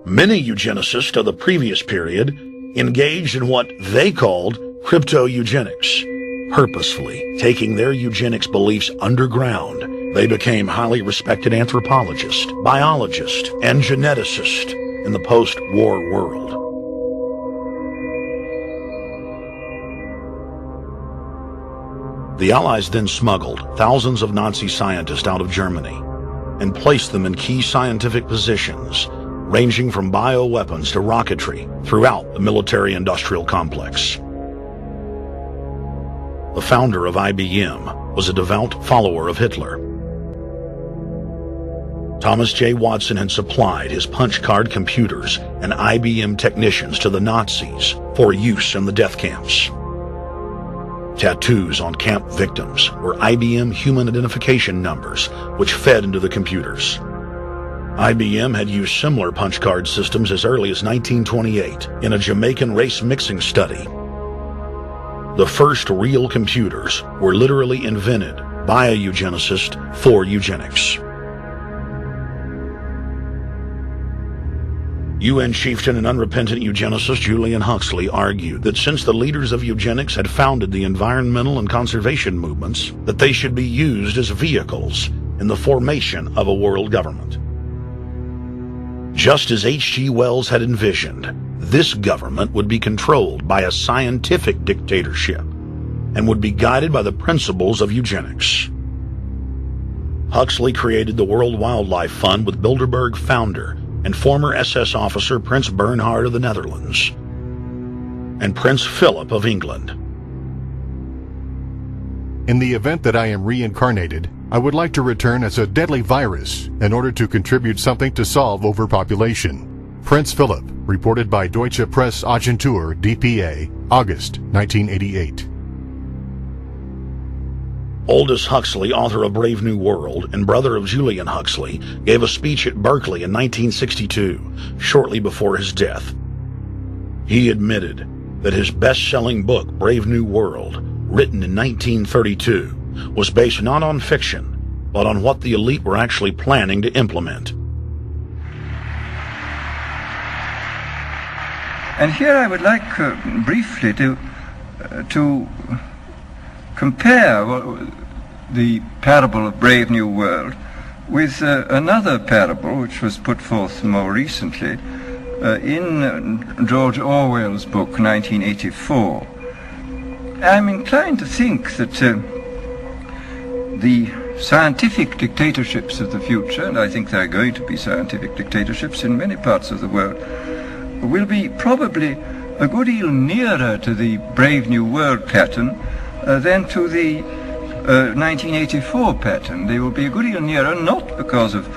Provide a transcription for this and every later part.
Many eugenicists of the previous period engaged in what they called crypto-eugenics. Purposefully taking their eugenics beliefs underground, they became highly respected anthropologists, biologists, and geneticists in the post-war world. The Allies then smuggled thousands of Nazi scientists out of Germany and placed them in key scientific positions, ranging from bioweapons to rocketry throughout the military-industrial complex. The founder of IBM was a devout follower of Hitler. Thomas J. Watson had supplied his punch-card computers and IBM technicians to the Nazis for use in the death camps. Tattoos on camp victims were IBM human identification numbers, which fed into the computers. IBM had used similar punch card systems as early as 1928 in a Jamaican race mixing study. The first real computers were literally invented by a eugenicist for eugenics. UN chieftain and unrepentant eugenicist Julian Huxley argued that since the leaders of eugenics had founded the environmental and conservation movements, that they should be used as vehicles in the formation of a world government. Just as H.G. Wells had envisioned, this government would be controlled by a scientific dictatorship and would be guided by the principles of eugenics. Huxley created the World Wildlife Fund with Bilderberg founder and former SS officer Prince Bernhard of the Netherlands and Prince Philip of England. In the event that I am reincarnated, I would like to return as a deadly virus in order to contribute something to solve overpopulation. Prince Philip, reported by Deutsche Presse-Agentur, DPA, August 1988. Aldous Huxley, author of Brave New World and brother of Julian Huxley, gave a speech at Berkeley in 1962, shortly before his death. He admitted that his best-selling book, Brave New World, written in 1932, was based not on fiction, but on what the elite were actually planning to implement. And here I would like briefly to compare the parable of Brave New World with another parable which was put forth more recently in George Orwell's book 1984. I'm inclined to think that the scientific dictatorships of the future, and I think there are going to be scientific dictatorships in many parts of the world, will be probably a good deal nearer to the Brave New World pattern than to the 1984 pattern. They will be a good deal nearer, not because of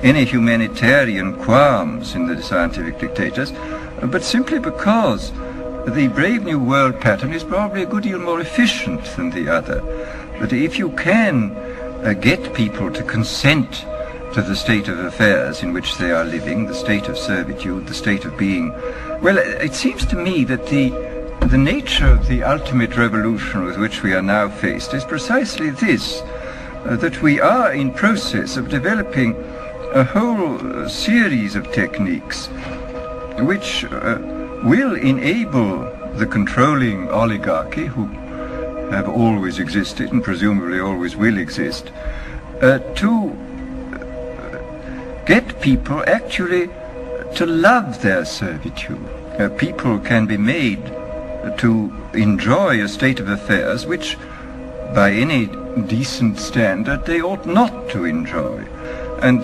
any humanitarian qualms in the scientific dictators, but simply because the Brave New World pattern is probably a good deal more efficient than the other. That if you can get people to consent to the state of affairs in which they are living, the state of servitude, the state of being, well, it seems to me that the nature of the ultimate revolution with which we are now faced is precisely this, that we are in process of developing a whole series of techniques which will enable the controlling oligarchy, who have always existed and presumably always will exist, to get people actually to love their servitude. People can be made to enjoy a state of affairs which, by any decent standard, they ought not to enjoy. And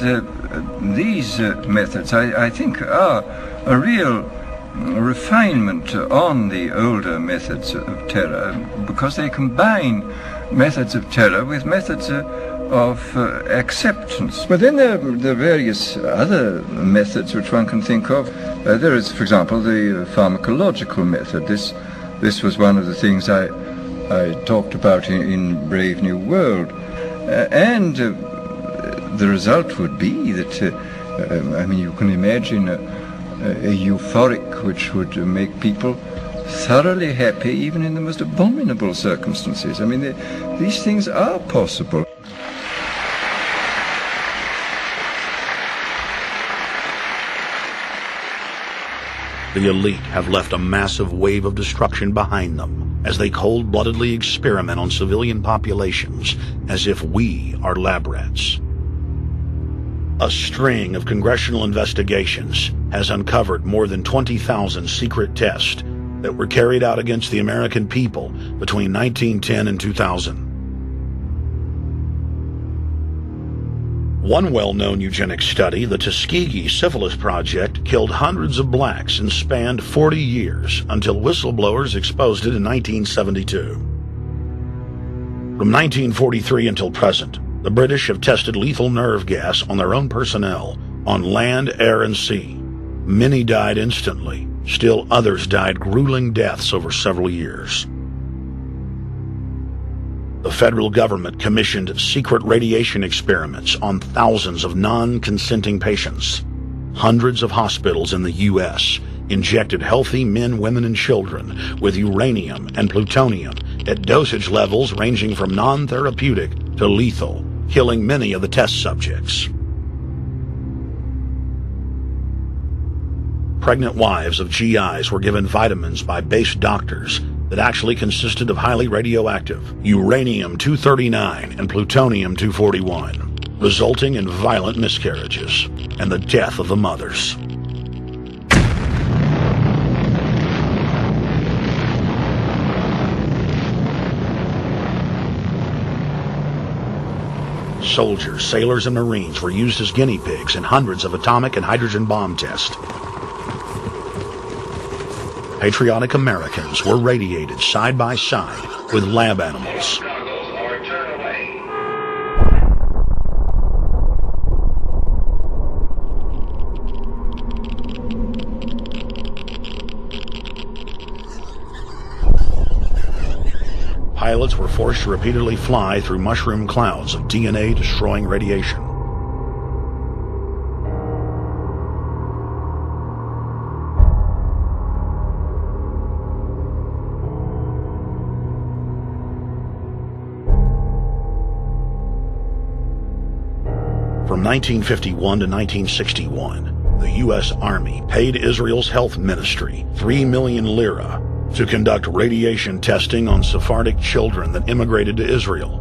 these methods, I think, are a real refinement on the older methods of terror, because they combine methods of terror with methods of acceptance. But then there are various other methods which one can think of. There is, for example, the pharmacological method. This was one of the things I talked about in Brave New World. And the result would be that, I mean, you can imagine a euphoric which would make people thoroughly happy even in the most abominable circumstances. I mean, these things are possible. The elite have left a massive wave of destruction behind them as they cold-bloodedly experiment on civilian populations as if we are lab rats. A string of congressional investigations has uncovered more than 20,000 secret tests that were carried out against the American people between 1910 and 2000. One well-known eugenics study, the Tuskegee Syphilis Project, killed hundreds of blacks and spanned 40 years until whistleblowers exposed it in 1972. From 1943 until present, the British have tested lethal nerve gas on their own personnel, on land, air, and sea. Many died instantly. Still others died grueling deaths over several years. The federal government commissioned secret radiation experiments on thousands of non-consenting patients. Hundreds of hospitals in the U.S. injected healthy men, women, and children with uranium and plutonium at dosage levels ranging from non-therapeutic to lethal, killing many of the test subjects. Pregnant wives of GIs were given vitamins by base doctors that actually consisted of highly radioactive uranium-239 and plutonium-241, resulting in violent miscarriages and the death of the mothers. Soldiers, sailors, and Marines were used as guinea pigs in hundreds of atomic and hydrogen bomb tests. Patriotic Americans were radiated side by side with lab animals. Pilots were forced to repeatedly fly through mushroom clouds of DNA-destroying radiation. From 1951 to 1961, the U.S. Army paid Israel's health ministry 3 million lira to conduct radiation testing on Sephardic children that immigrated to Israel.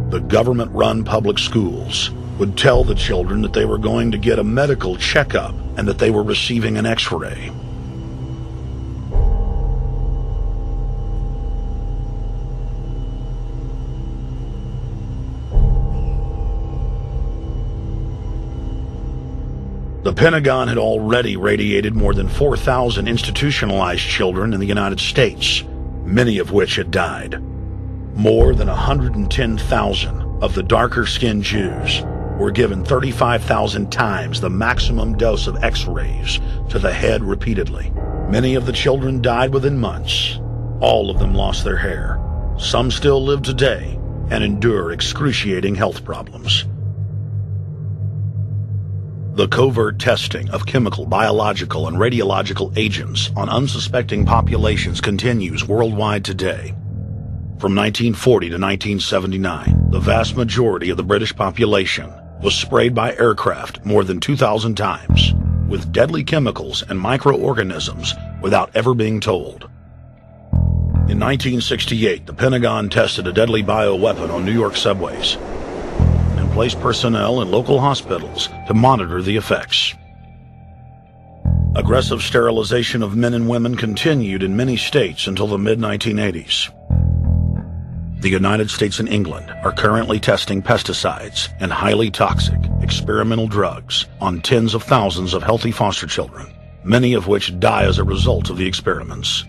The government-run public schools would tell the children that they were going to get a medical checkup and that they were receiving an X-ray. The Pentagon had already radiated more than 4,000 institutionalized children in the United States, many of which had died. More than 110,000 of the darker-skinned Jews were given 35,000 times the maximum dose of X-rays to the head repeatedly. Many of the children died within months. All of them lost their hair. Some still live today and endure excruciating health problems. The covert testing of chemical, biological, and radiological agents on unsuspecting populations continues worldwide today. From 1940 to 1979, the vast majority of the British population was sprayed by aircraft more than 2,000 times with deadly chemicals and microorganisms without ever being told. In 1968, the Pentagon tested a deadly bioweapon on New York subways and placed personnel in local hospitals to monitor the effects. Aggressive sterilization of men and women continued in many states until the mid-1980s. The United States and England are currently testing pesticides and highly toxic experimental drugs on tens of thousands of healthy foster children, many of which die as a result of the experiments.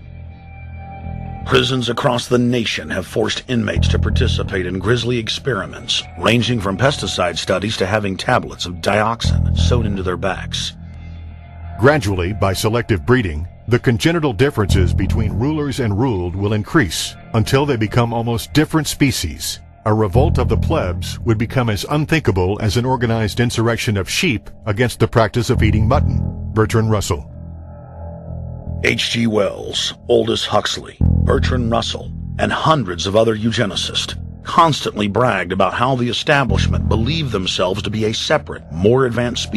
Prisons across the nation have forced inmates to participate in grisly experiments, ranging from pesticide studies to having tablets of dioxin sewed into their backs. Gradually, by selective breeding, the congenital differences between rulers and ruled will increase until they become almost different species. A revolt of the plebs would become as unthinkable as an organized insurrection of sheep against the practice of eating mutton. Bertrand Russell. H.G. Wells, Aldous Huxley, Bertrand Russell, and hundreds of other eugenicists constantly bragged about how the establishment believed themselves to be a separate, more advanced species.